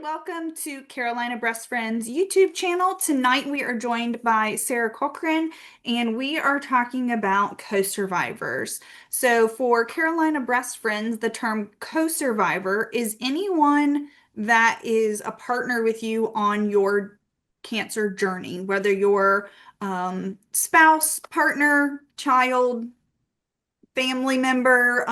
Welcome to Carolina Breast Friends YouTube channel. Tonight we are joined by Sarah Cochran and we are talking about co-survivors. So for Carolina Breast Friends, the term co-survivor is anyone that is a partner with you on your cancer journey, whether you're spouse, partner, child, family member,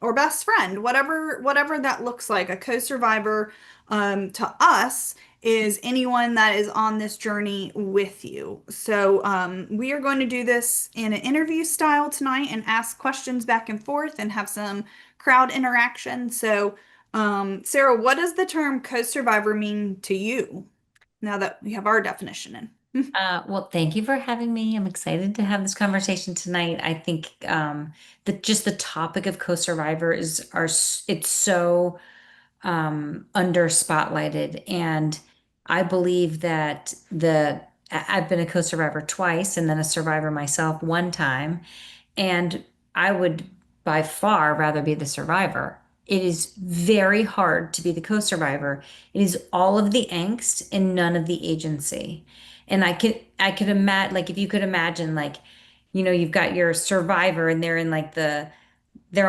or best friend, whatever that looks like. A co-survivor, to us is anyone that is on this journey with you. So we are going to do this in an interview style tonight and ask questions back and forth and have some crowd interaction. So Sarah, what does the term co-survivor mean to you now that we have our definition in? Well, thank you for having me. I'm excited to have this conversation tonight. I think that just the topic of co-survivor it's so under spotlighted, and I believe that I've been a co-survivor twice and then a survivor myself one time, and I would by far rather be the survivor. It is very hard to be the co-survivor. It is all of the angst and none of the agency. And I could imagine, like, if you could imagine, like, you've got your survivor and they're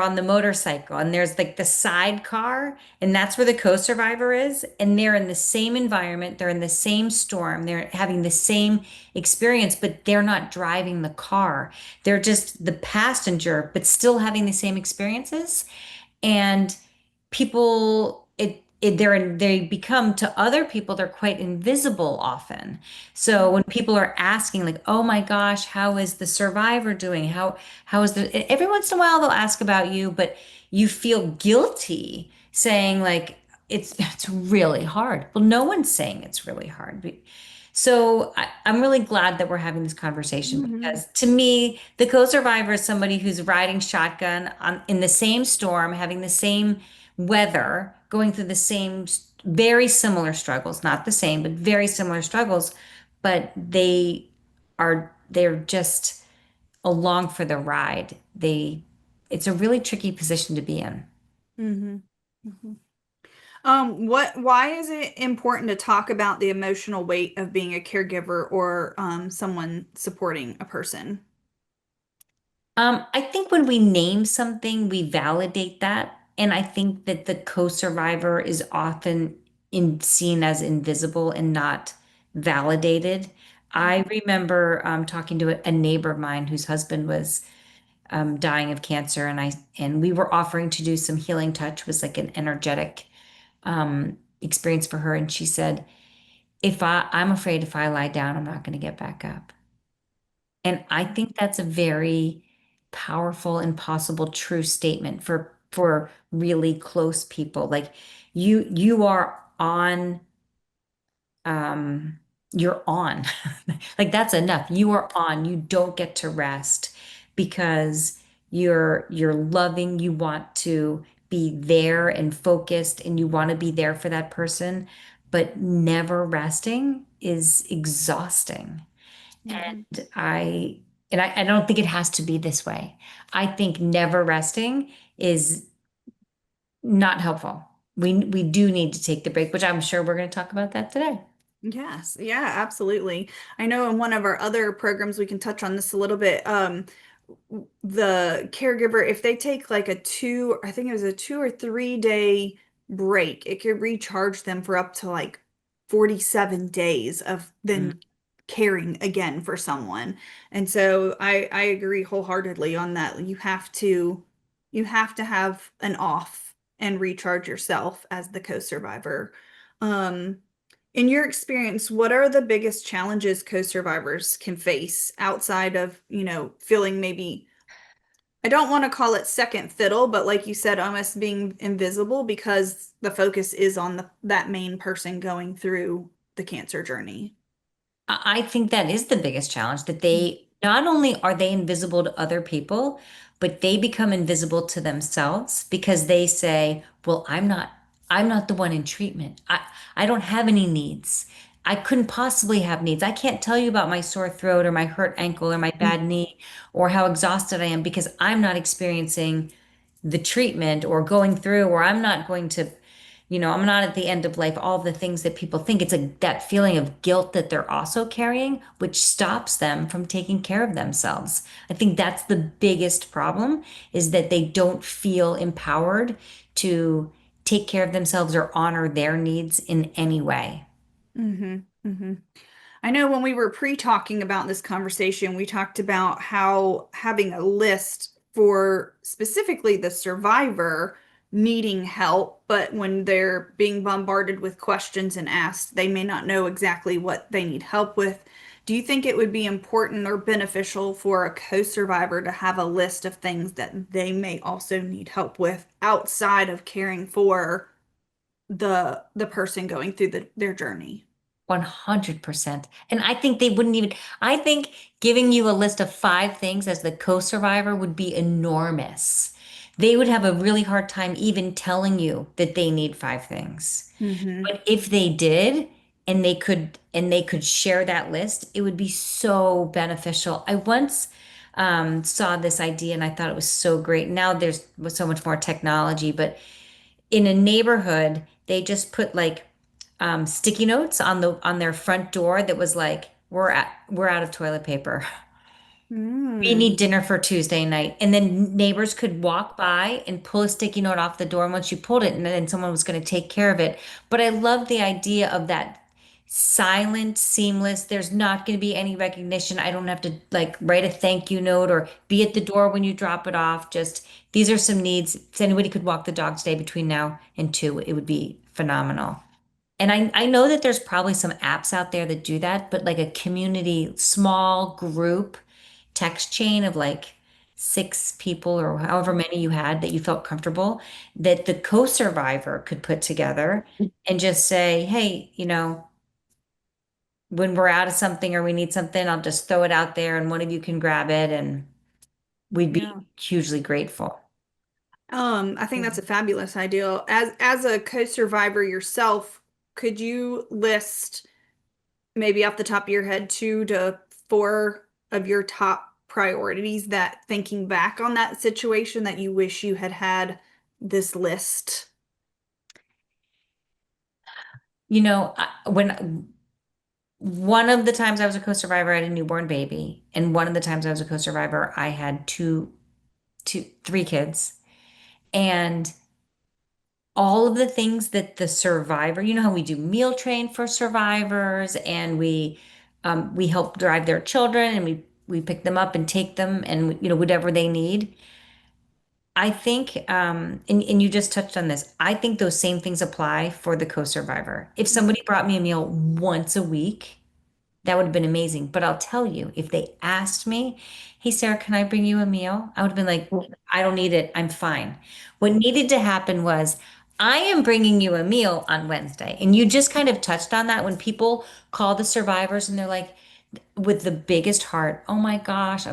on the motorcycle and there's like the sidecar, and that's where the co-survivor is, and they're in the same environment, they're in the same storm, they're having the same experience, but they're not driving the car. They're just the passenger but still having the same experiences. And people they become, to other people, they're quite invisible often. So when people are asking, like, oh my gosh, how is the survivor doing, how is the every once in a while they'll ask about you, but you feel guilty saying, like, it's really hard. Well, no one's saying it's really hard. So I'm really glad that we're having this conversation, Mhm. because to me, the co-survivor is somebody who's riding shotgun in the same storm, having the same weather, going through the same very similar struggles, not the same, but very similar struggles, but they're just along for the ride. It's a really tricky position to be in. Mhm. Mhm. Why is it important to talk about the emotional weight of being a caregiver or someone supporting a person? I think when we name something, we validate that. And I think that the co-survivor is often seen as invisible and not validated. I remember talking to a neighbor of mine whose husband was dying of cancer, and we were offering to do some healing touch, was like an energetic experience for her. And she said, I'm afraid if I lie down, I'm not going to get back up. And I think that's a very powerful and possible true statement for really close people. Like, you are on, um you're on. Like, that's enough. You are on. You don't get to rest because you're loving, you want to be there and focused, and you want to be there for that person, but never resting is exhausting. Mhm. And I don't think it has to be this way. I think never resting is not helpful. We do need to take the break, which I'm sure we're going to talk about that today. Yes, yeah, absolutely. I know in one of our other programs we can touch on this a little bit. The caregiver, if they take like I think it was a 2 or 3 day break, it could recharge them for up to like 47 days of Mm. then caring again for someone. And so I agree wholeheartedly on that. You have to have an off and recharge yourself as the co-survivor. Um, in your experience, what are the biggest challenges co-survivors can face outside of, feeling maybe, I don't want to call it second fiddle, but like you said, almost being invisible because the focus is on that main person going through the cancer journey. I think that is the biggest challenge, that they not only are they invisible to other people, but they become invisible to themselves because they say, well, I'm not the one in treatment. I don't have any needs. I couldn't possibly have needs. I can't tell you about my sore throat or my hurt ankle or my bad knee or how exhausted I am because I'm not experiencing the treatment or going through, or I'm not going to I'm not at the end of life, all the things that people think. It's like that feeling of guilt that they're also carrying, which stops them from taking care of themselves. I think that's the biggest problem is that they don't feel empowered to take care of themselves or honor their needs in any way. Hmm. Hmm. I know when we were pre-talking about this conversation, we talked about how having a list for specifically the survivor needing help, but when they're being bombarded with questions and asked, they may not know exactly what they need help with. Do you think it would be important or beneficial for a co-survivor to have a list of things that they may also need help with outside of caring for the person going through their journey? 100%. And I think they wouldn't even, I think giving you a list of 5 things as the co-survivor would be enormous. They would have a really hard time even telling you that they need 5 things. Hmm. But if they did and they could share that list, it would be so beneficial. I once saw this idea and I thought it was so great. Now there's so much more technology, but in a neighborhood, they just put like sticky notes on their front door that was like, we're out of toilet paper. We Mm. need dinner for Tuesday night. And then neighbors could walk by and pull a sticky note off the door. And once you pulled it, and then someone was going to take care of it. But I love the idea of that silent, seamless. There's not going to be any recognition. I don't have to like write a thank you note or be at the door when you drop it off. Just these are some needs. If anybody could walk the dog today between now and 2, it would be phenomenal. And I know that there's probably some apps out there that do that, but like a community, small group text chain of like 6 people or however many you had that you felt comfortable, that the co-survivor could put together and just say, hey, when we're out of something or we need something, I'll just throw it out there and one of you can grab it and we'd Yeah. be hugely grateful. I think that's a fabulous idea. As a co-survivor yourself, could you list maybe off the top of your head 2 to 4 of your top priorities that thinking back on that situation that you wish you had had this list? When one of the times I was a co-survivor, I had a newborn baby, and one of the times I was a co-survivor, I had 3 kids, and all of the things that the survivor, how we do meal train for survivors, and we help drive their children, and we pick them up and take them, and whatever they need. I think, and you just touched on this. I think those same things apply for the co-survivor. If somebody brought me a meal once a week, that would have been amazing. But I'll tell you, if they asked me, hey, Sarah, can I bring you a meal? I would have been like, I don't need it. I'm fine. What needed to happen was, I am bringing you a meal on Wednesday. And you just kind of touched on that when people call the survivors and they're like, with the biggest heart, oh my gosh,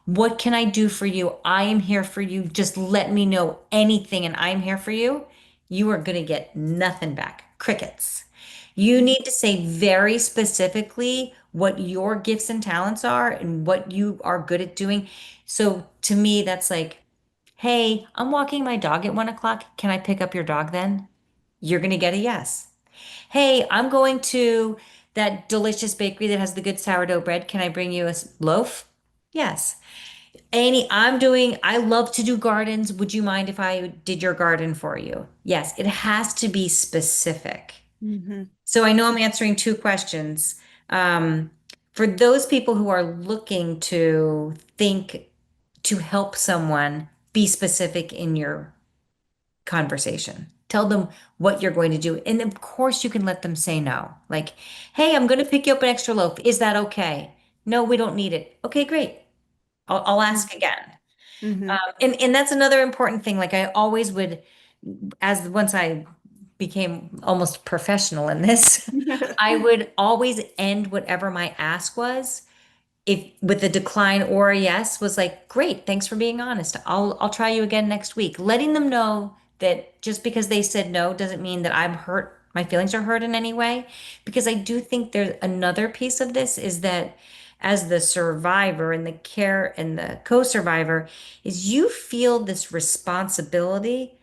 what can I do for you? I am here for you. Just let me know anything and I'm here for you. You are going to get nothing back. Crickets. You need to say very specifically what your gifts and talents are and what you are good at doing. So to me, that's like, hey, I'm walking my dog at 1 o'clock. Can I pick up your dog then? You're going to get a yes. Hey, I'm going to that delicious bakery that has the good sourdough bread. Can I bring you a loaf? Yes. Annie, I love to do gardens. Would you mind if I did your garden for you? Yes, it has to be specific. Hmm. So I know I'm answering 2 questions. Um, for those people who are looking to think to help someone, be specific in your conversation. Tell them what you're going to do. And of course, you can let them say no. Like, hey, I'm going to pick you up an extra loaf. Is that okay? No, we don't need it. Okay, great. I'll ask again. Hmm. And that's another important thing. Like I always would, as once I became almost professional in this, I would always end whatever my ask was if with a decline or a yes was like, great, thanks for being honest. I'll try you again next week. Letting them know that just because they said no doesn't mean that I'm hurt, my feelings are hurt in any way. Because I do think there's another piece of this is that as the survivor and the care and the co-survivor is you feel this responsibility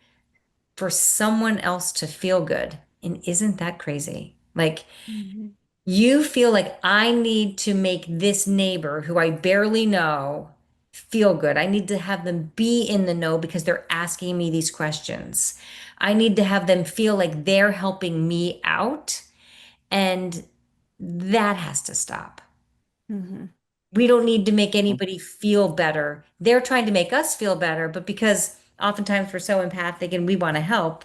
for someone else to feel good. And isn't that crazy? Like, Mhm. you feel like I need to make this neighbor who I barely know feel good. I need to have them be in the know because they're asking me these questions. I need to have them feel like they're helping me out. And that has to stop. Mhm. We don't need to make anybody feel better. They're trying to make us feel better, but because oftentimes we're so empathic and we want to help,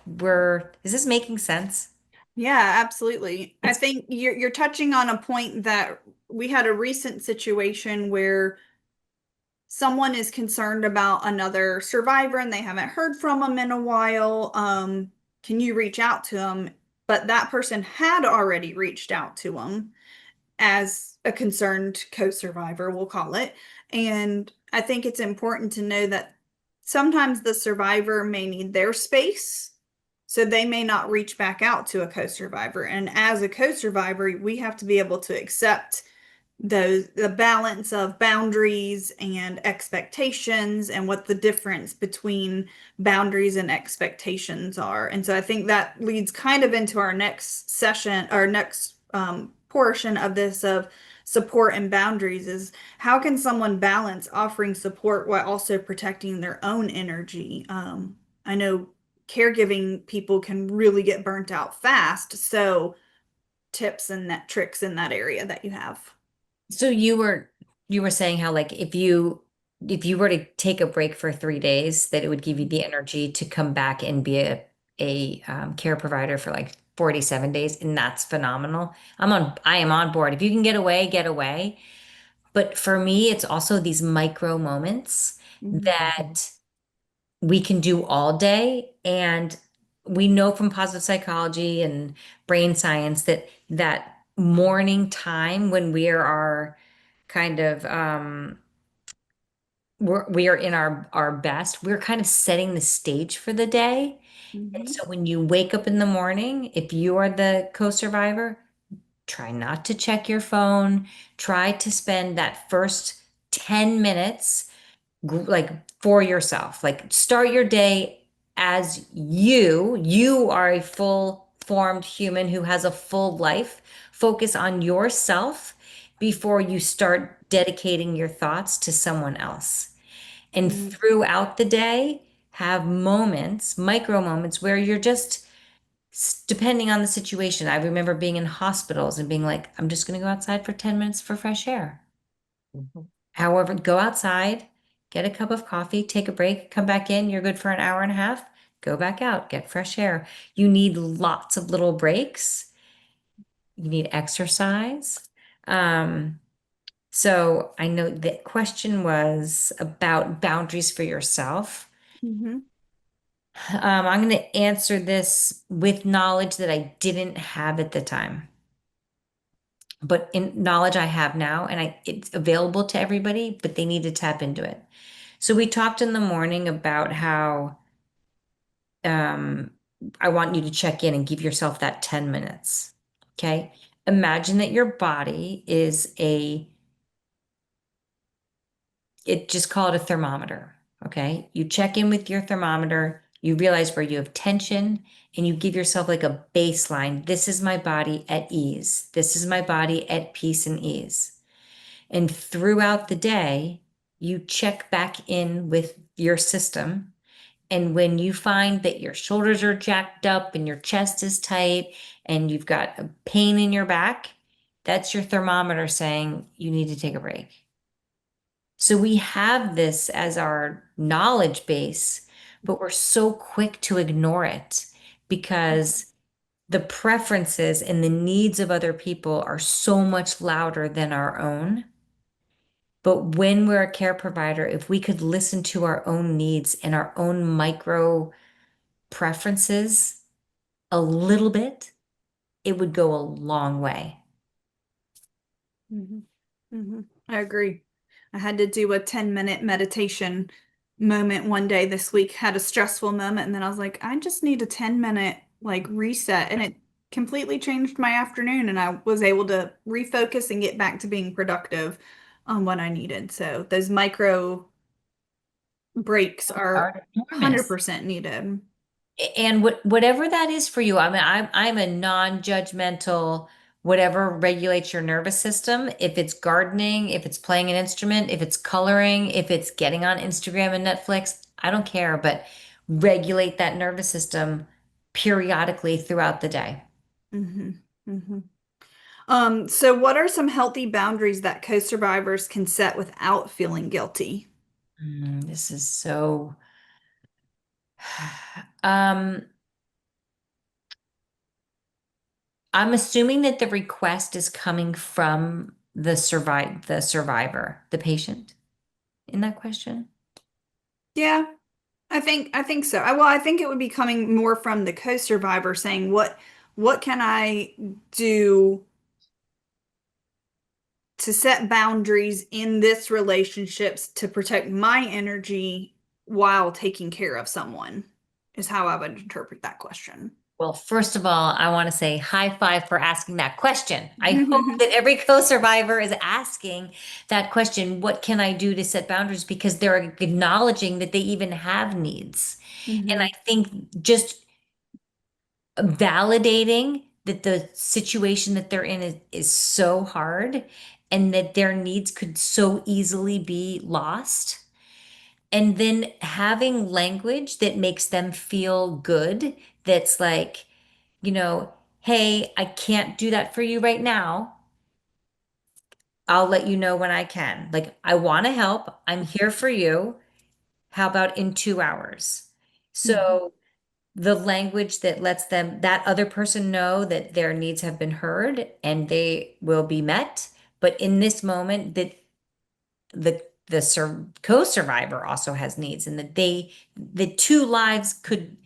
is this making sense? Yeah, absolutely. I It's think you're touching on a point that we had a recent situation where someone is concerned about another survivor and they haven't heard from them in a while. Can you reach out to them? But that person had already reached out to them as a concerned co-survivor, we'll call it. And I think it's important to know that sometimes the survivor may need their space, so they may not reach back out to a co-survivor. And as a co-survivor, we have to be able to accept the balance of boundaries and expectations and what the difference between boundaries and expectations are. And so I think that leads kind of into our next session, our next portion of this of support and boundaries is how can someone balance offering support while also protecting their own energy? I know caregiving people can really get burnt out fast, so tips and that tricks in that area that you have. So you were saying how like if you were to take a break for 3 days, that it would give you the energy to come back and be a care provider for like 47 days, and that's phenomenal. I am on board. If you can get away, get away. But for me, it's also these micro moments Mhm. that we can do all day. And we know from positive psychology and brain science that that morning time when we are kind of we are in our best, we're kind of setting the stage for the day. And Mhm. so when you wake up in the morning, if you are the co-survivor, try not to check your phone. Try to spend that first 10 minutes like for yourself. Like start your day as you are a full formed human who has a full life. Focus on yourself before you start dedicating your thoughts to someone else. And Mhm. throughout the day, have moments, micro moments where you're just depending on the situation. I remember being in hospitals and being like, I'm just going to go outside for 10 minutes for fresh air. However, go outside, get a cup of coffee, take a break, come back in. You're good for an hour and a half. Go back out, get fresh air. You need lots of little breaks. You need exercise. Um, so I know the question was about boundaries for yourself. Mhm. I'm going to answer this with knowledge that I didn't have at the time, but in knowledge I have now, and it's available to everybody, but they need to tap into it. So we talked in the morning about how um, I want you to check in and give yourself that 10 minutes. Okay. Imagine that your body is just call it a thermometer. Okay. You check in with your thermometer, you realize where you have tension, and you give yourself like a baseline. This is my body at ease. This is my body at peace and ease. And throughout the day, you check back in with your system. And when you find that your shoulders are jacked up and your chest is tight and you've got a pain in your back, that's your thermometer saying you need to take a break. So we have this as our knowledge base, but we're so quick to ignore it because the preferences and the needs of other people are so much louder than our own. But when we're a care provider, if we could listen to our own needs and our own micro preferences a little bit, it would go a long way. Mhm. Mhm. I agree. I had to do a 10-minute meditation moment one day this week, had a stressful moment, and then I was like, I just need a 10-minute like reset. And it completely changed my afternoon, and I was able to refocus and get back to being productive on what I needed. So those micro breaks are Are enormous. 100% needed. And whatever that is for you, I mean, I'm a non-judgmental, whatever regulates your nervous system. If it's gardening, if it's playing an instrument, if it's coloring, if it's getting on Instagram and Netflix, I don't care, but regulate that nervous system periodically throughout the day. Hmm. Hmm. So what are some healthy boundaries that co-survivors can set without feeling guilty? This is so um I'm assuming that the request is coming from the survivor, the patient in that question. Yeah, I think so. Well, I think it would be coming more from the co-survivor saying what can I do to set boundaries in this relationships to protect my energy while taking care of someone is how I would interpret that question. Well, first of all, I want to say high five for asking that question. I hope that every co-survivor is asking that question, what can I do to set boundaries? Because they're acknowledging that they even have needs. And I Hmm. think just validating that the situation that they're in is so hard and that their needs could so easily be lost. And then having language that makes them feel good, that's like, hey, I can't do that for you right now. I'll let you know when I can. Like, I want to help. I'm here for you. How about in 2 hours? Hmm. So the language that lets that other person know that their needs have been heard and they will be met. But in this moment, that the co-survivor also has needs, and that the two lives could.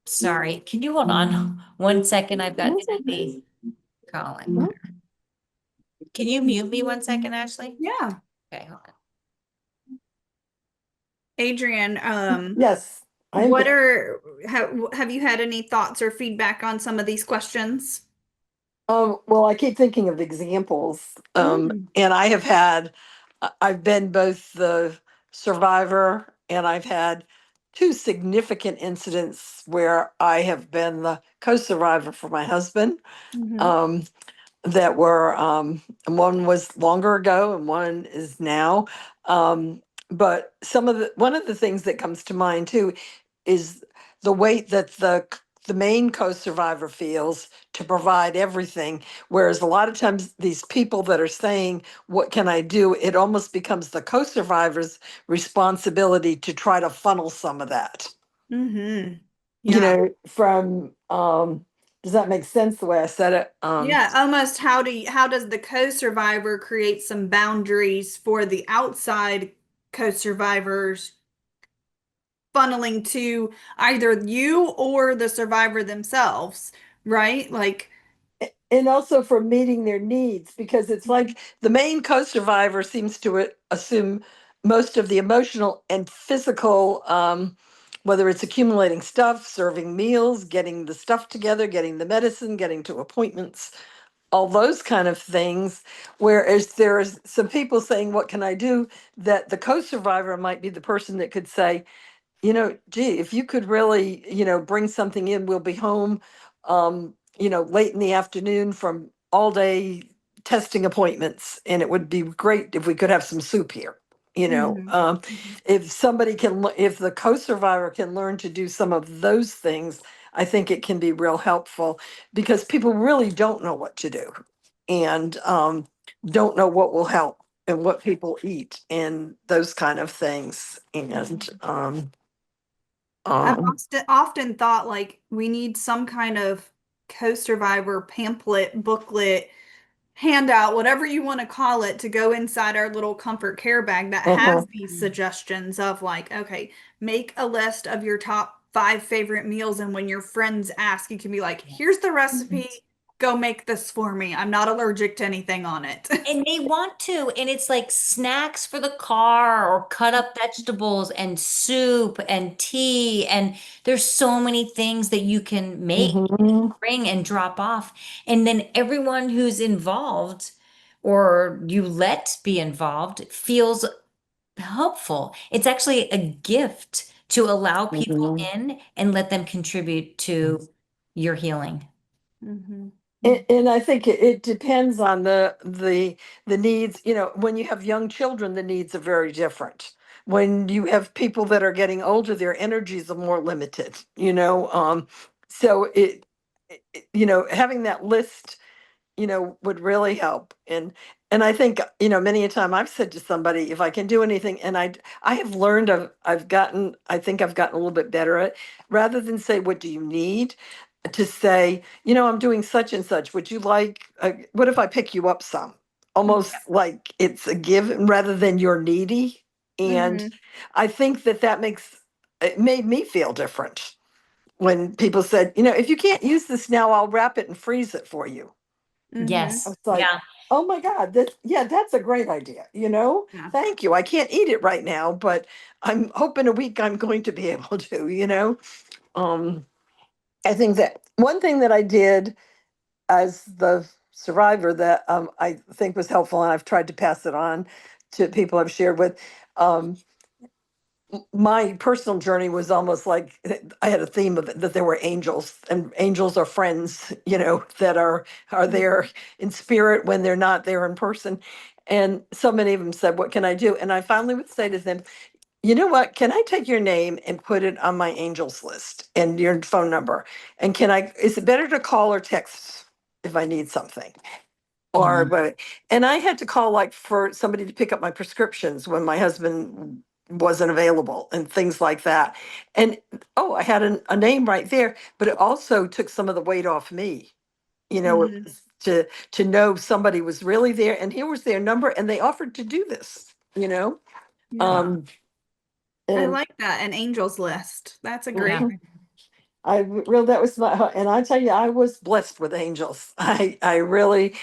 Sorry, can you hold on 1 second? I've got Timothy calling. Can you mute me 1 second, Ashley? Yeah. Okay, hold on. Adrian, Yes, I am what here. are have you had any thoughts or feedback on some of these questions? Well, I keep thinking of examples, Mm. and I've been both the survivor and I've had two significant incidents where I have been the co-survivor for my husband. Hmm. Um, that were and one was longer ago and one is now. Um, but one of the things that comes to mind too is the weight that the main co-survivor feels to provide everything, whereas a lot of times these people that are saying what can I do, it almost becomes the co-survivor's responsibility to try to funnel some of that, Hmm. Yeah. from does that make sense the way I said it? Yeah, almost how does the co-survivor create some boundaries for the outside co-survivors funneling to either you or the survivor themselves, right? Like, And also for meeting their needs, because it's like the main co-survivor seems to assume most of the emotional and physical, whether it's accumulating stuff, serving meals, getting the stuff together, getting the medicine, getting to appointments, all those kind of things. Whereas there's some people saying, what can I do? That the co-survivor might be the person that could say, gee, if you could really, bring something in, we'll be home, late in the afternoon from all day testing appointments, and it would be great if we could have some soup here. You know, mhm, um, mhm, if somebody can, if the co-survivor can learn to do some of those things, I think it can be real helpful because people really don't know what to do and don't know what will help and what people eat and those kind of things. And mhm. I've um, often thought like we need some kind of co-survivor pamphlet, booklet, handout, whatever you want to call it, to go inside our little comfort care bag that has uh-huh. these suggestions of like, okay, make a list of your top five favorite meals. And when your friends ask, you can be like, here's the recipe. Go make this for me. I'm not allergic to anything on it. And they want to, and it's like snacks for the car or cut up vegetables and soup and tea. And there's so many things that you can make, Mhm. bring and drop off. And then everyone who's involved or you let be involved feels helpful. It's actually a gift to allow people Mhm. in and let them contribute to your healing. Mhm. And I think it depends on the needs. You know, when you have young children, the needs are very different. When you have people that are getting older, their energies are more limited. So you know, having that list, you know, would really help. And I think, you know, many a time I've said to somebody, if I can do anything, and I have learned, I think I've gotten a little bit better at, rather than say, what do you need? To say, you know, I'm doing such and such. Would you like, what if I pick you up some? Almost like it's a give rather than you're needy. And Mhm. I think that it made me feel different when people said, you know, if you can't use this now, I'll wrap it and freeze it for you. I Yes. was like, Yeah. oh my God, yeah, that's a great idea. You know, Yeah. thank you. I can't eat it right now, but I'm hoping a week I'm going to be able to, you know. Um, I think that one thing that I did as the survivor that I think was helpful, and I've tried to pass it on to people I've shared with. Um, my personal journey was almost like I had a theme of it, that there were angels, and angels are friends, you know, that are there in spirit when they're not there in person. And so many of them said, "What can I do?" And I finally would say to them, "You know what? Can I take your name and put it on my angels list and your phone number? And can I? Is it better to call or text if I need something?" Or Mhm. but and I had to call like for somebody to pick up my prescriptions when my husband wasn't available and things like that. And oh, I had a name right there, but it also took some of the weight off me. You know, it Mhm. was to know somebody was really there and here was their number and they offered to do this, you know. Yeah. Um I and like that, an angels list. That's a great. Yeah. Mhm. Really, that was my, and I tell you, I was blessed with angels. I really,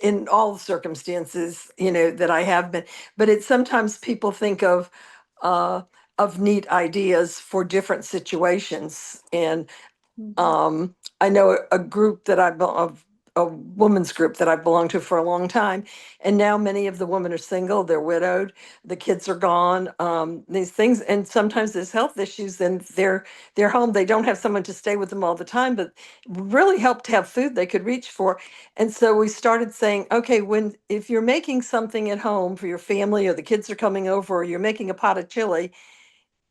in all the circumstances, you know, that I have been, but it's sometimes people think uh, of neat ideas for different situations. And Mhm. I know a group that of a women's group that I've belonged to for a long time, and now many of the women are single, they're widowed, the kids are gone, these things, and sometimes there's health issues, and they're home. They don't have someone to stay with them all the time, but really help to have food they could reach for. And so we started saying, okay, when if you're making something at home for your family, or the kids are coming over, or you're making a pot of chili,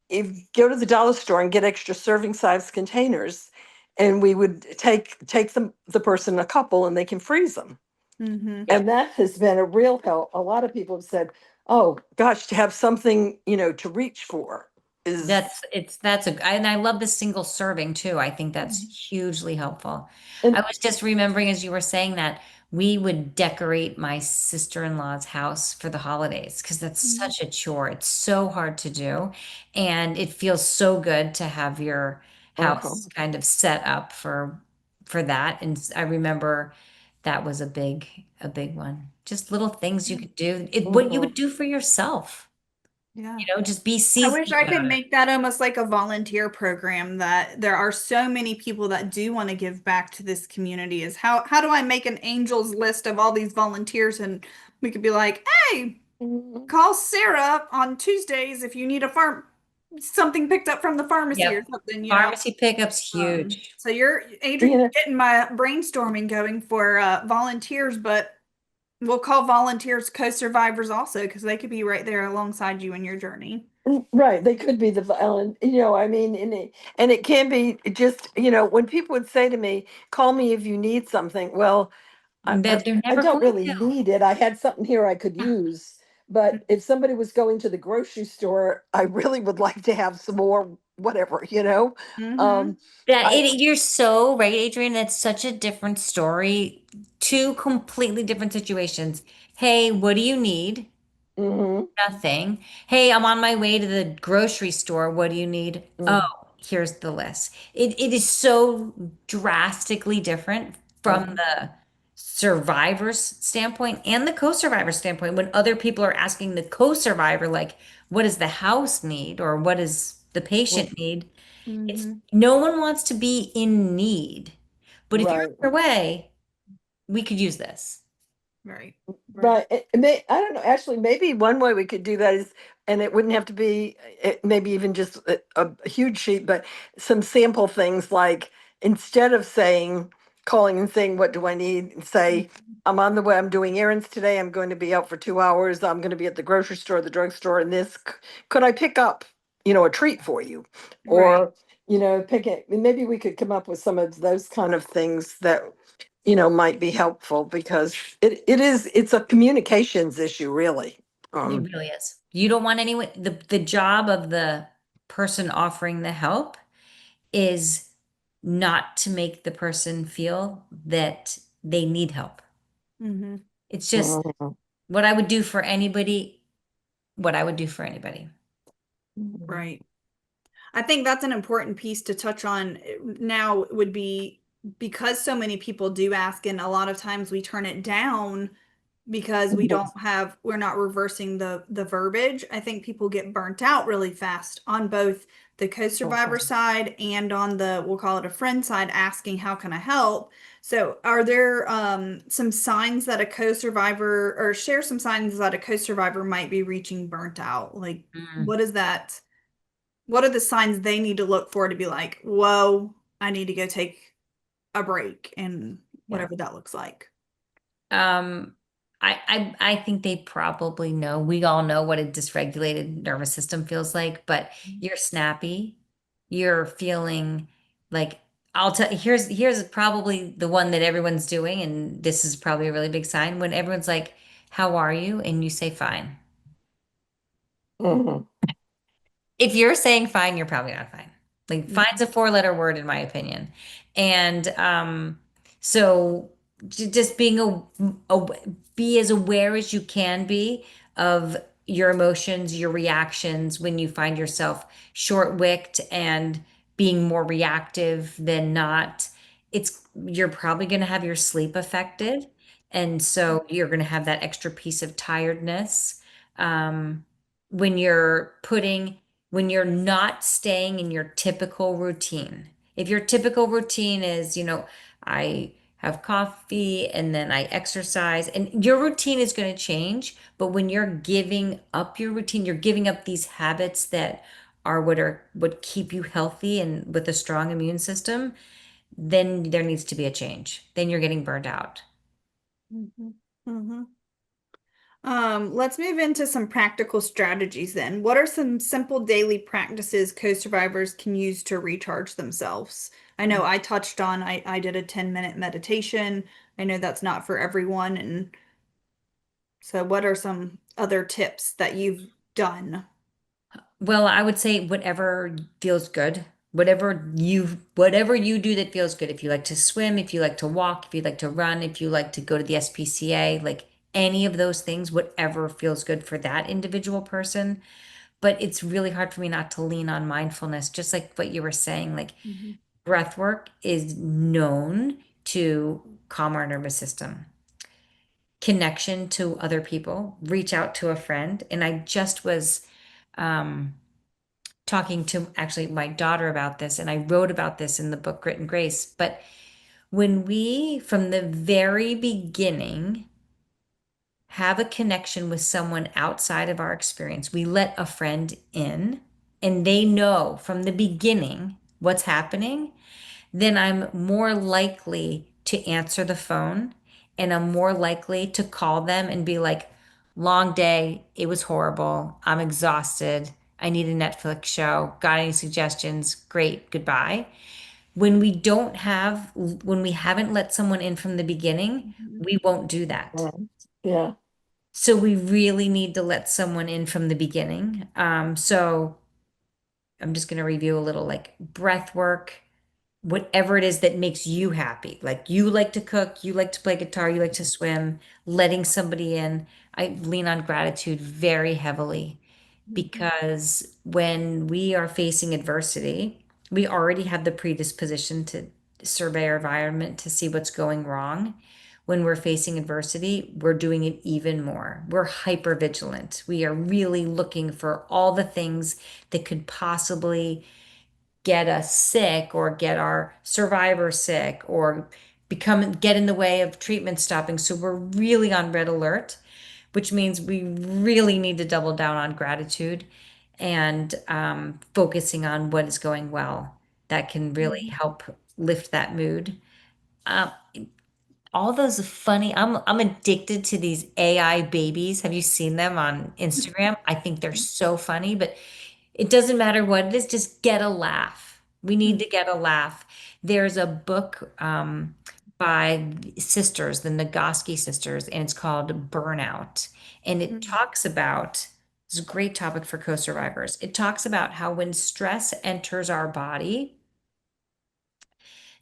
if go to the dollar store and get extra serving size containers, and we would take the person a couple and they can freeze them. Mhm. And that has been a real help. A lot of people have said, oh gosh, to have something, you know, to reach for is. And I love the single serving too. I think that's Mhm. hugely helpful. I And was just remembering as you were saying that we would decorate my sister-in-law's house for the holidays because that's Mhm. such a chore. It's so hard to do. And it feels so good to have your uh-huh, house kind of set up for that. And I remember that was a big one. Just little things you could do. What you mhm. would do for yourself. Yeah. Just be I wish seasonal I could about it. make that almost like a volunteer program, that there are so many people that do want to give back to this community. Is how do I make an angels list of all these volunteers, and we could be like, hey, Mhm. call Sarah on Tuesdays if you need a farm something picked up from the pharmacy or Yep. something, you know. Pharmacy pickup's huge. So you're You Adrian, know, getting my brainstorming going for volunteers, but we'll call volunteers co-survivors also because they could be right there alongside you in your journey. right, they could be the violent, you know, I mean, and it can be just, you know, when people would say to me, call me if you need something. Well, That they're I never don't going really to. need it. I had something here I could use. But if somebody was going to the grocery store, I really would like to have some more, whatever, you know? Mm-hmm. Um, That I, you're so right, Adrian. That's such a different story. Two completely different situations. Hey, what do you need? mhm, Nothing. Hey, I'm on my way to the grocery store. What do you need? Oh, mhm, here's the list. It is so drastically different from mhm, the survivor's standpoint and the co-survivor standpoint when other people are asking the co-survivor, like, what does the house need or what does the mhm, patient need? It's Mm-hmm. no one wants to be in need. But if you're right. on your way, we could use this. Right. Right. Right. I don't know. Actually, maybe one way we could do that is and it wouldn't have to be maybe even just a huge sheet, but some sample things like instead of saying, calling and saying, what do I need? Say, I'm on the way, I'm doing errands today, I'm going to be out for 2 hours, I'm going to be at the grocery store, the drugstore, and this, could I pick up, a treat for you? Right. Or, pick it, maybe we could come up with some of those kind of things that, might be helpful because it's a communications issue, really. It Um, really is. You don't want anyone, the job of the person offering the help is not to make the person feel that they need help. Hmm. It's just mhm, what I would do for anybody, what I would do for anybody. mhm, Right. I think that's an important piece to touch on now would be because so many people do ask, and a lot of times we turn it down because we're not reversing the verbiage. I think people get burnt out really fast on both the co-survivor side and on the, we'll call it a friend side, asking how can I help. So are there some signs that a co-survivor, or share some signs that a co-survivor might be reaching burnt out? Like Mm, what is that? What are the signs they need to look for to be like, whoa, I need to go take a break and yeah. whatever that looks like? Um, I think they probably know. We all know what a dysregulated nervous system feels like, but you're snappy. You're feeling like I'll tell here's probably the one that everyone's doing, and this is probably a really big sign when everyone's like, "How are you?" and you say fine. mhm, If you're saying fine, you're probably not fine. Like fine's a four-letter word in my opinion. And so just being a be as aware as you can be of your emotions, your reactions when you find yourself short-wicked and being more reactive than not. It's you're probably going to have your sleep affected. And so you're going to have that extra piece of tiredness. Um, when you're putting when you're not staying in your typical routine. If your typical routine is, I have coffee and then I exercise, and your routine is going to change, but when you're giving up your routine, you're giving up these habits that are what keep you healthy and with a strong immune system, then there needs to be a change. Then you're getting burned out. Mm-hmm. Hmm. Let's move into some practical strategies then. What are some simple daily practices co-survivors can use to recharge themselves? I know I touched on, I did a 10-minute meditation. I know that's not for everyone. And so what are some other tips that you've done? Well, I would say whatever feels good. Whatever you do that feels good. If you like to swim, if you like to walk, if you like to run, if you like to go to the SPCA, like any of those things, whatever feels good for that individual person. But it's really hard for me not to lean on mindfulness, just like what you were saying. Like Mhm. breath work is known to calm our nervous system. Connection to other people, reach out to a friend. And I just was um talking to actually my daughter about this, and I wrote about this in the book Grit and Grace. But when we, from the very beginning, have a connection with someone outside of our experience, we let a friend in and they know from the beginning what's happening, then I'm more likely to answer the phone and I'm more likely to call them and be like, long day, it was horrible. I'm exhausted. I need a Netflix show. Got any suggestions? Great, goodbye. When we haven't let someone in from the beginning, Mhm. we won't do that. mhm. Yeah. So we really need to let someone in from the beginning. So I'm just going to review a little like breath work, whatever it is that makes you happy. Like you like to cook, you like to play guitar, you like to swim, letting somebody in. I lean on gratitude very heavily Mhm. because when we are facing adversity, we already have the predisposition to survey our environment to see what's going wrong. When we're facing adversity, we're doing it even more. We're hyper vigilant. We are really looking for all the things that could possibly get us sick or get our survivor sick or get in the way of treatment stopping. So we're really on red alert. which means we really need to double down on gratitude and focusing on what is going well. That can really Mhm. help lift that mood. Um, all those funny, I'm addicted to these AI babies. Have you seen them on Instagram? I think they're so funny, but it doesn't matter what it is, just get a laugh. We need to get a laugh. There's a book by sisters, the Nagoski sisters, and it's called Burnout. And it Mhm. talks about, it's a great topic for co-survivors. It talks about how when stress enters our body,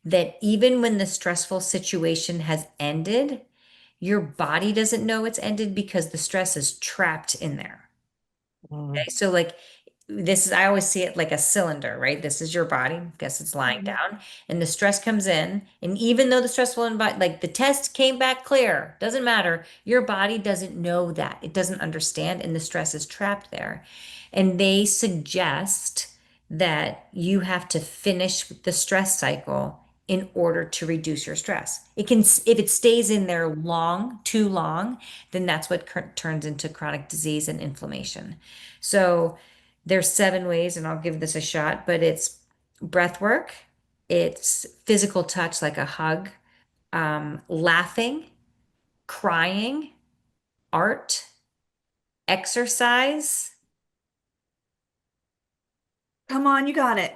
that even when the stressful situation has ended, your body doesn't know it's ended because the stress is trapped in there. Mm. Okay, so like this is, I always see it like a cylinder, right? This is your body. I guess it's lying Mhm. down, and the stress comes in. And even though the stressful environment, like the test came back clear, doesn't matter. Your body doesn't know that. It doesn't understand, and the stress is trapped there. And they suggest that you have to finish the stress cycle in order to reduce your stress. It can, if it stays in there long, too long, then that's what turns into chronic disease and inflammation. So there's 7 ways, and I'll give this a shot, but it's breath work, it's physical touch like a hug, laughing, crying, art, exercise. Come on, you got it.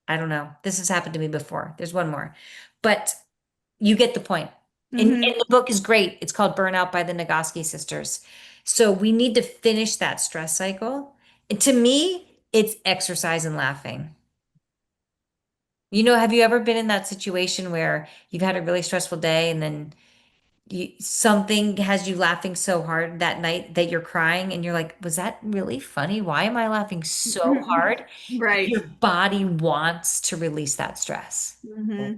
I don't know. This has happened to me before. There's one more, but you get the point. And Hmm. the book is great. It's called Burnout by the Nagoski sisters. So we need to finish that stress cycle. And to me, it's exercise and laughing. Have you ever been in that situation where you've had a really stressful day and then something has you laughing so hard that night that you're crying and you're like, was that really funny? Why am I laughing so hard? Right. Your body wants to release that stress. Hmm.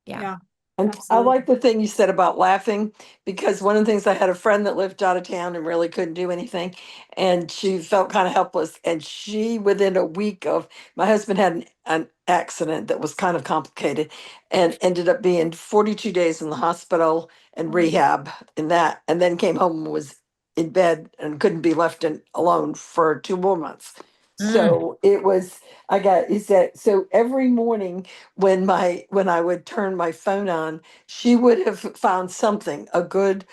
Yeah. Yeah, And I absolutely. like the thing you said about laughing, because one of the things, I had a friend that lived out of town and really couldn't do anything, and she felt kind of helpless. And she, within a week of, my husband had an accident that was kind of complicated, and ended up being 42 days in the hospital and Oh, rehab in that, and then came home and was in bed and couldn't be left alone for 2 more months. Mm. So it was, I got, he said, so every morning when I would turn my phone on, she would have found something, a good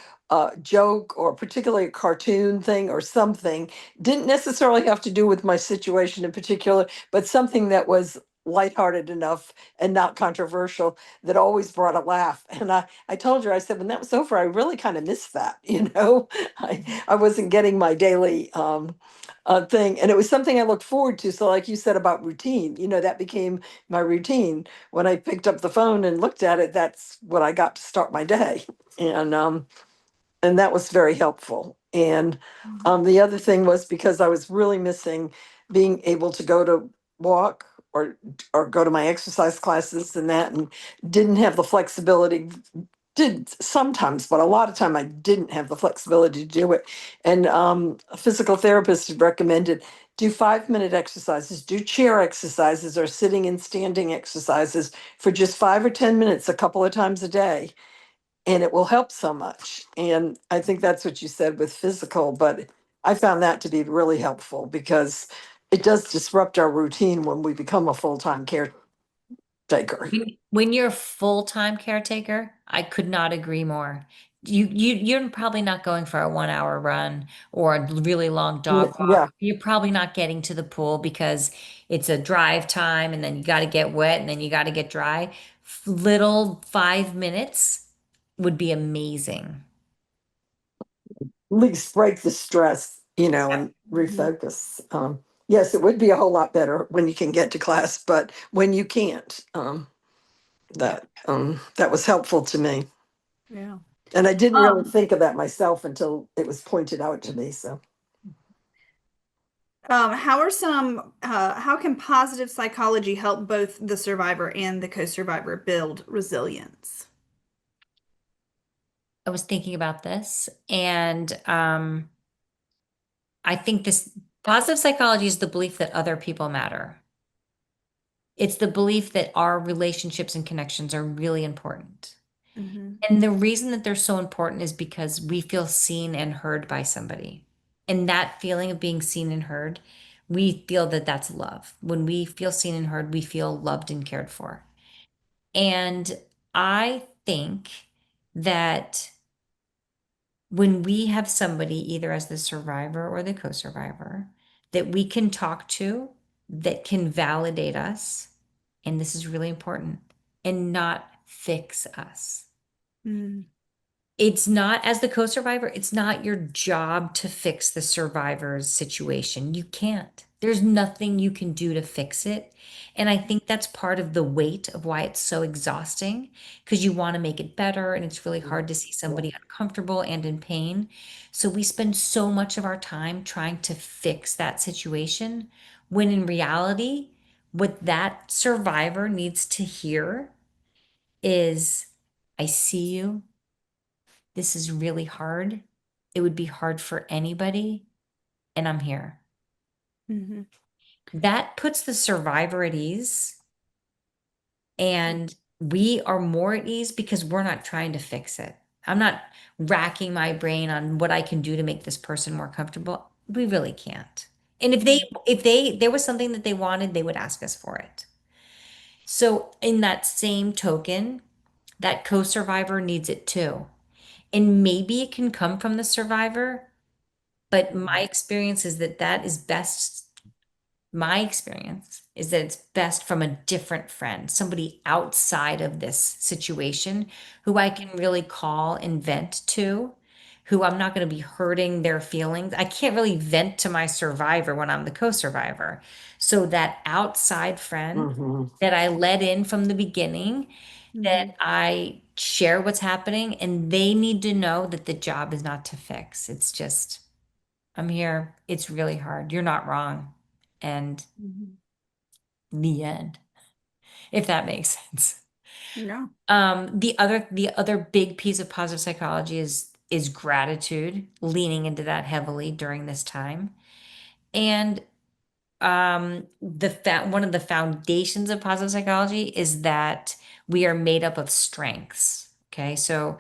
joke, or particularly a cartoon thing or something. Didn't necessarily have to do with my situation in particular, but something that was lighthearted enough and not controversial, that always brought a laugh. And I told her, I said, when that was over, I really kind of missed that, I wasn't getting my daily thing. And it was something I looked forward to. So like you said about routine, that became my routine. When I picked up the phone and looked at it, that's what I got to start my day. And that was very helpful. And the other thing was, because I was really missing being able to go to walk, or go to my exercise classes and that, and didn't have the flexibility. Did sometimes, but a lot of time I didn't have the flexibility to do it. And a physical therapist had recommended, do 5-minute exercises, do chair exercises or sitting and standing exercises for just 5 or 10 minutes a couple of times a day, and it will help so much. And I think that's what you said with physical, but I found that to be really helpful, because it does disrupt our routine when we become a full-time caretaker. When you're a full-time caretaker, I could not agree more. You're probably not going for a 1 hour run or a really long dog walk. Yeah, You're probably not getting to the pool because it's a drive time and then you got to get wet and then you got to get dry. Little 5 minutes would be amazing. at least break the stress, and mhm. refocus. Yes, it would be a whole lot better when you can get to class, but when you can't, Yeah. that was helpful to me. Yeah. And I didn't really Um, think of that myself until it was pointed out to me. So how can positive psychology help both the survivor and the co-survivor build resilience? I was thinking about this and I think this positive psychology is the belief that other people matter. It's the belief that our relationships and connections are really important. Hmm. And the reason that they're so important is because we feel seen and heard by somebody. And that feeling of being seen and heard, we feel that that's love. When we feel seen and heard, we feel loved and cared for. And I think that when we have somebody, either as the survivor or the co-survivor, that we can talk to, that can validate us, and this is really important, and not fix us. Mm. It's not, as the co-survivor, it's not your job to fix the survivor's situation. You can't. There's nothing you can do to fix it. And I think that's part of the weight of why it's so exhausting, because you want to make it better and it's really hard to see somebody uncomfortable and in pain. So we spend so much of our time trying to fix that situation, when in reality, what that survivor needs to hear is, I see you. This is really hard. It would be hard for anybody, and I'm here. Mhm. That puts the survivor at ease, and we are more at ease because we're not trying to fix it. I'm not racking my brain on what I can do to make this person more comfortable. We really can't. And if there was something that they wanted, they would ask us for it. So in that same token, that co-survivor needs it too. And maybe it can come from the survivor. But my experience is that that is best. My experience is that it's best from a different friend, somebody outside of this situation who I can really call and vent to, who I'm not going to be hurting their feelings. I can't really vent to my survivor when I'm the co-survivor. So that outside friend Mhm. that I let in from the beginning, that Mhm. I share what's happening, and they need to know that the job is not to fix. It's just, I'm here. It's really hard. You're not wrong. And Mhm. the end, if that makes sense. Yeah. The other big piece of positive psychology is gratitude, leaning into that heavily during this time. And one of the foundations of positive psychology is that we are made up of strengths. Okay, so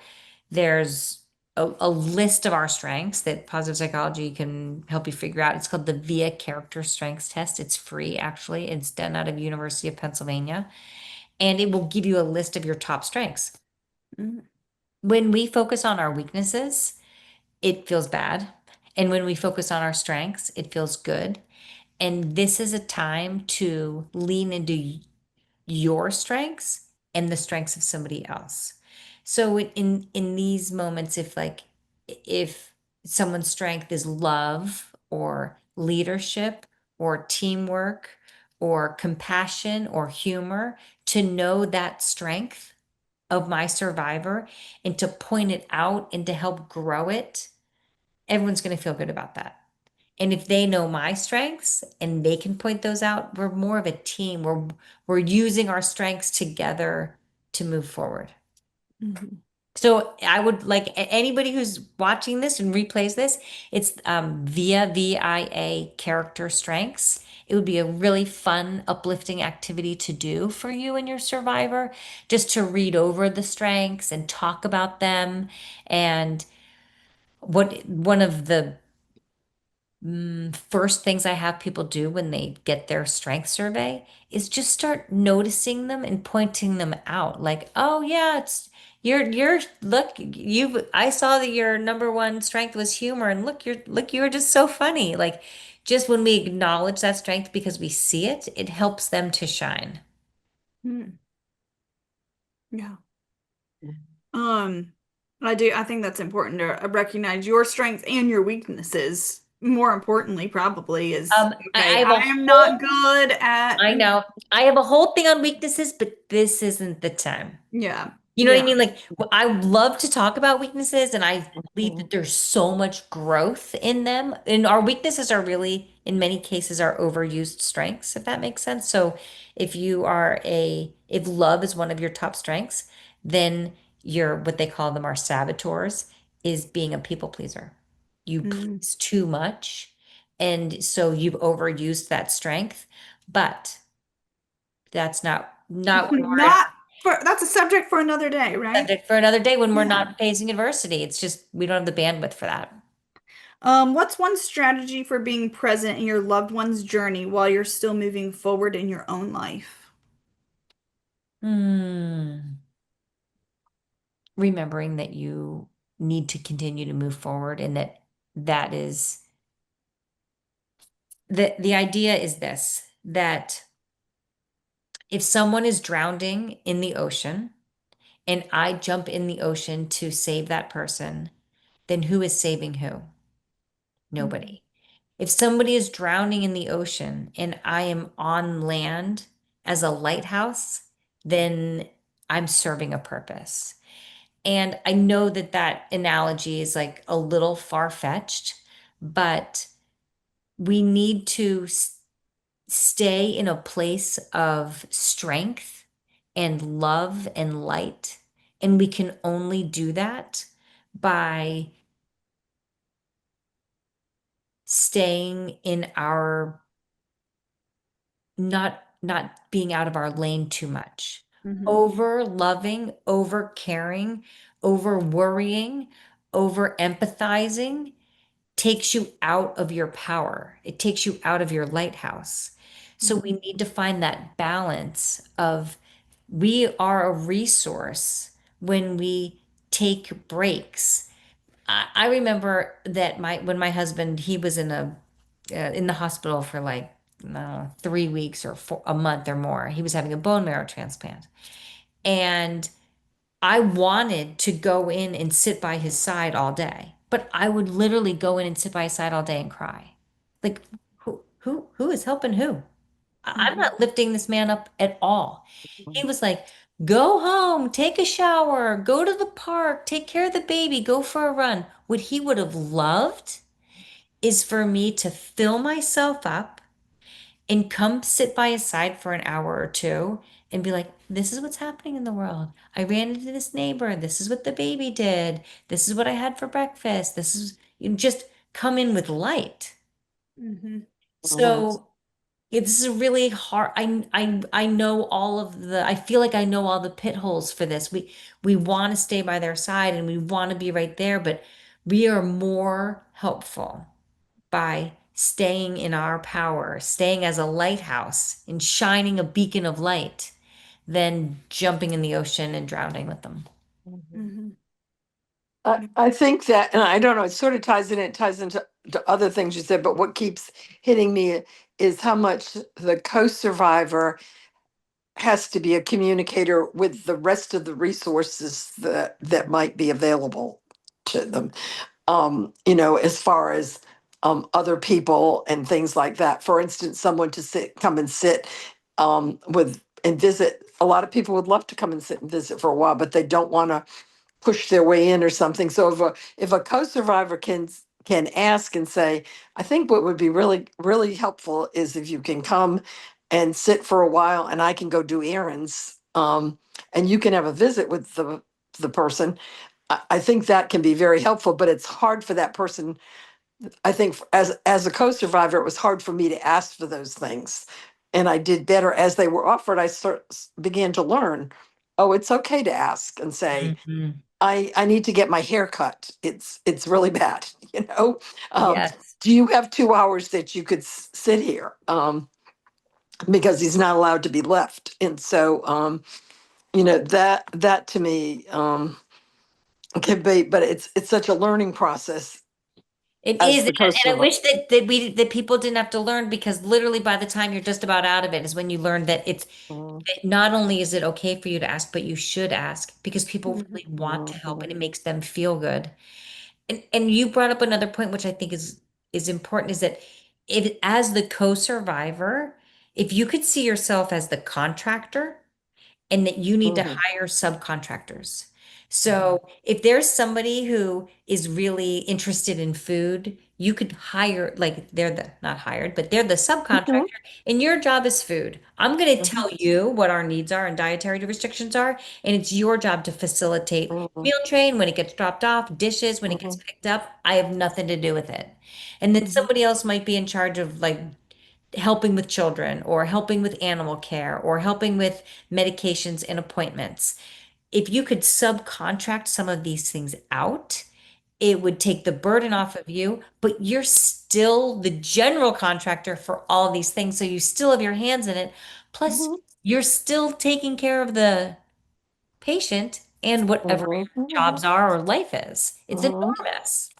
there's a list of our strengths that positive psychology can help you figure out. It's called the VIA Character Strengths Test. It's free, actually. It's done out of University of Pennsylvania, and it will give you a list of your top strengths. Mm. When we focus on our weaknesses, it feels bad. And when we focus on our strengths, it feels good. And this is a time to lean into your strengths and the strengths of somebody else. So in these moments, if someone's strength is love or leadership or teamwork or compassion or humor, to know that strength of my survivor and to point it out and to help grow it, everyone's going to feel good about that. And if they know my strengths and they can point those out, we're more of a team. We're using our strengths together to move forward. Mhm. So I would like anybody who's watching this and replays this, it's VIA character strengths. It would be a really fun, uplifting activity to do for you and your survivor, just to read over the strengths and talk about them. And what one of the first things I have people do when they get their strength survey is just start noticing them and pointing them out. Like, oh yeah, it's you're look, I saw that your number one strength was humor, and look, you were just so funny. Like, just when we acknowledge that strength because we see it, it helps them to shine. Mm. Yeah. Um, I think that's important to recognize your strengths and your weaknesses. More importantly, probably is I okay, have I a am not whole good at, I know. I have a whole thing on weaknesses, but this isn't the time. yeah. You know what I Yeah. mean? Like, I love to talk about weaknesses, and I believe that Mhm. there's so much growth in them. And our weaknesses are really, in many cases, are overused strengths, if that makes sense. So, if love is one of your top strengths, then what they call them are saboteurs, is being a people pleaser. You Mm. please too much, and so you've overused that strength. But that's not when we're in Not That's a subject for another day, right? Subject for another day when we're Yeah. not facing adversity. It's just we don't have the bandwidth for that. What's one strategy for being present in your loved one's journey while you're still moving forward in your own life? Hmm. Remembering that you need to continue to move forward and that is the idea is this, that if someone is drowning in the ocean and I jump in the ocean to save that person, then who is saving who? Mhm. Nobody. If somebody is drowning in the ocean and I am on land as a lighthouse, then I'm serving a purpose. And I know that that analogy is like a little far-fetched, but we need to stay in a place of strength and love and light. And we can only do that by staying in our not being out of our lane too much. Mhm. Over loving, over caring, over worrying, over empathizing takes you out of your power. It takes you out of your lighthouse. So we need to find that balance of we are a resource when we take breaks. I remember that when my husband, he was in the hospital for like, no, 3 weeks or a month or more. He was having a bone marrow transplant. And I wanted to go in and sit by his side all day, but I would literally go in and sit by his side all day and cry. Like, who is helping who? I'm Mhm. not lifting this man up at all. He was like, go home, take a shower, go to the park, take care of the baby, go for a run. What he would have loved is for me to fill myself up and come sit by his side for an hour or two and be like, this is what's happening in the world. I ran into this neighbor. This is what the baby did. This is what I had for breakfast. This is, you know, just come in with light. Mhm. Mhm. So it's a really hard. I know all of the. I feel like I know all the pit holes for this. We want to stay by their side and we want to be right there, but we are more helpful by staying in our power, staying as a lighthouse and shining a beacon of light than jumping in the ocean and drowning with them. Mhm. I think that, and I don't know, it sort of ties in, it ties into to other things you said, but what keeps hitting me is how much the co-survivor has to be a communicator with the rest of the resources that might be available to them. As far as other people and things like that. For instance, someone to come and sit with and visit. A lot of people would love to come and sit and visit for a while, but they don't want to push their way in or something. So if a co-survivor can ask and say, I think what would be really really helpful is if you can come and sit for a while, and I can go do errands, and you can have a visit with the person. I think that can be very helpful, but it's hard for that person. I think as a co-survivor, it was hard for me to ask for those things, and I did better as they were offered. Began to learn. Oh, it's okay to ask and say, Mhm. I need to get my hair cut. It's really bad, you know. Um, Yes. do you have 2 hours that you could sit here? Because he's not allowed to be left, and so that to me can be, but it's such a learning process It as is, the and I co-survivor. wish that people didn't have to learn because literally by the time you're just about out of it is when you learn that it's that not only is it okay for you to ask, but you should ask because people Mhm. really want to help and it makes them feel good. And you brought up another point which I think is important is that if as the co-survivor, if you could see yourself as the contractor and that you need to Mhm, hire subcontractors. So if there's somebody who is really interested in food, you could hire, like they're the not hired, but they're the subcontractor, mhm, and your job is food. I'm going to mhm, tell you what our needs are and dietary restrictions are, and it's your job to facilitate mhm, meal train when it gets dropped off, dishes when it gets mhm, picked up. I have nothing to do with it. And then Mhm. somebody else might be in charge of like helping with children or helping with animal care or helping with medications and appointments. If you could subcontract some of these things out, it would take the burden off of you, but you're still the general contractor for all these things. So you still have your hands in it. Plus, Mhm. you're still taking care of the patient and whatever Mhm. your jobs are or life is. It's Mhm. enormous.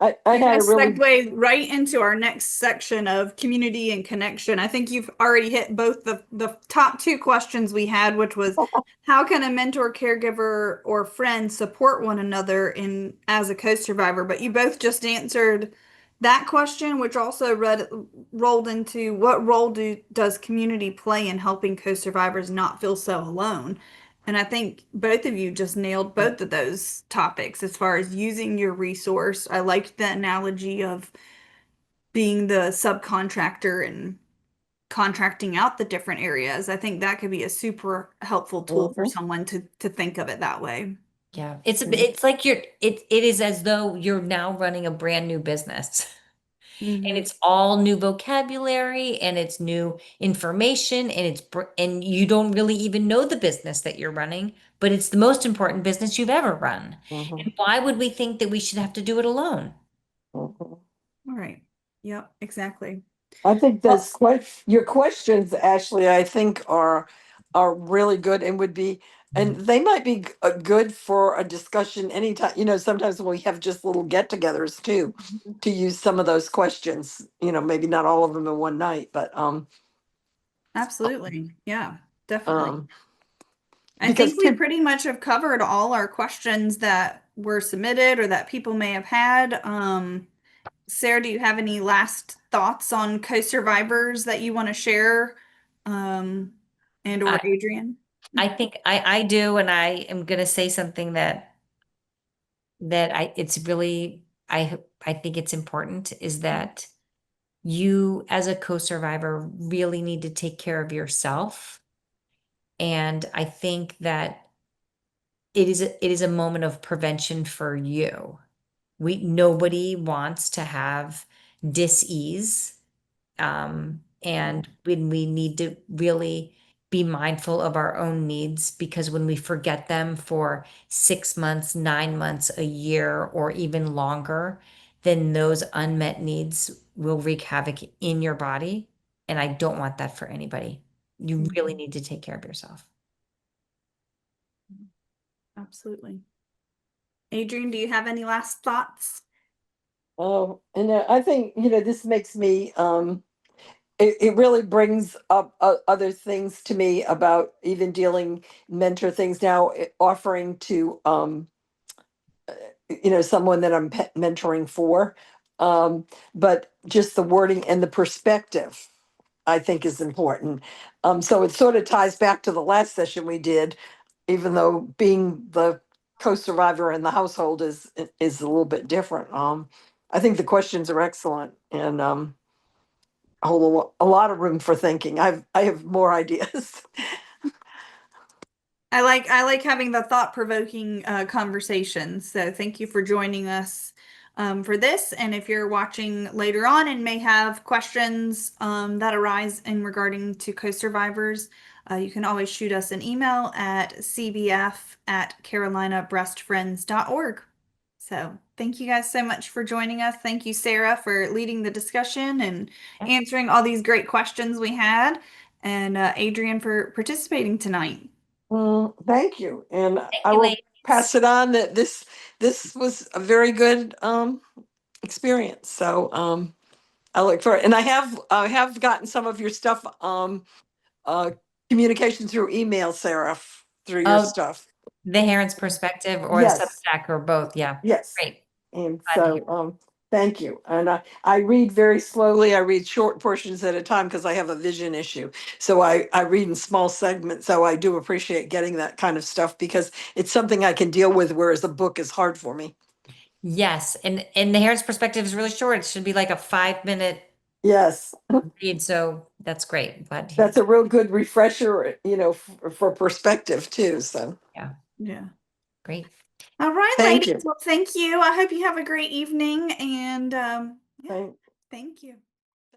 I You had a guys really segue right into our next section of community and connection. I think you've already hit both the top two questions we had, which was how can a mentor, caregiver, or friend support one another in as a co-survivor? But you both just answered that question, which also rolled into what role does community play in helping co-survivors not feel so alone? And I think both of you just nailed both of those topics as far as using your resource. I liked the analogy of being the subcontractor and contracting out the different areas. I think that could be a super helpful tool for Mhm. someone to think of it that way. Yeah. It's like it is as though you're now running a brand new business. And Hmm. it's all new vocabulary and it's new information and and you don't really even know the business that you're running, but it's the most important business you've ever run. Mhm. And why would we think that we should have to do it alone? Mhm. All right. Yep, exactly. I think Well, that's quite your questions, Ashley, I think are really good and would be and they might be good for a discussion anytime. Sometimes when we have just little get-togethers too, to use some of those questions. Maybe not all of them in one night, but absolutely. Yeah, definitely. um, I because think we pretty much have covered all our questions that were submitted or that people may have had. Sarah, do you have any last thoughts on co-survivors that you want to share? Um, and or I, Adrian? I think I do, and I am going to say something that it's really I think it's important is that you as a co-survivor really need to take care of yourself. And I think that it is a moment of prevention for you. Nobody wants to have dis-ease. And when we need to really be mindful of our own needs, because when we forget them for 6 months, 9 months, a year, or even longer, then those unmet needs will wreak havoc in your body. And I don't want that for anybody. You really Mhm. need to take care of yourself. Absolutely. Adrian, do you have any last thoughts? oh, and I think this makes me it really brings up other things to me about even dealing mentor things now, offering to someone that I'm mentoring for. But just the wording and the perspective, I think, is important. So it sort of ties back to the last session we did, even though being the co-survivor in the household is a little bit different. I think the questions are excellent and hold a lot of room for thinking. I have more ideas. I like having the thought-provoking conversations. So thank you for joining us for this. And if you're watching later on and may have questions that arise in regarding to co-survivors, you can always shoot us an email at cbf@carolinabreastfriends.org. So thank you guys so much for joining us. Thank you, Sarah, for leading the discussion and Yeah. answering all these great questions we had, and Adrian for participating tonight. Thank you, and Thank I you, will ladies. pass it on that this was a very good experience. So I look for it, and I have gotten some of your stuff uh communication through email, Sarah, through your Oh, stuff. the Heron's perspective or a Yes, Substack or both. Yeah. yes. Great. And Glad to hear. so, thank you. And I read very slowly. I read short portions at a time because I have a vision issue. So I read in small segments. So I do appreciate getting that kind of stuff because it's something I can deal with, whereas a book is hard for me. Yes, and the Heron's perspective is really short. It should be like a 5 minute Yes, read. So that's great. Glad to hear. that's a real good refresher, for perspective too. So Yeah, Yeah. great. All right, thank ladies. you. Well, thank you. I hope you have a great evening. And yeah, Thank thank you.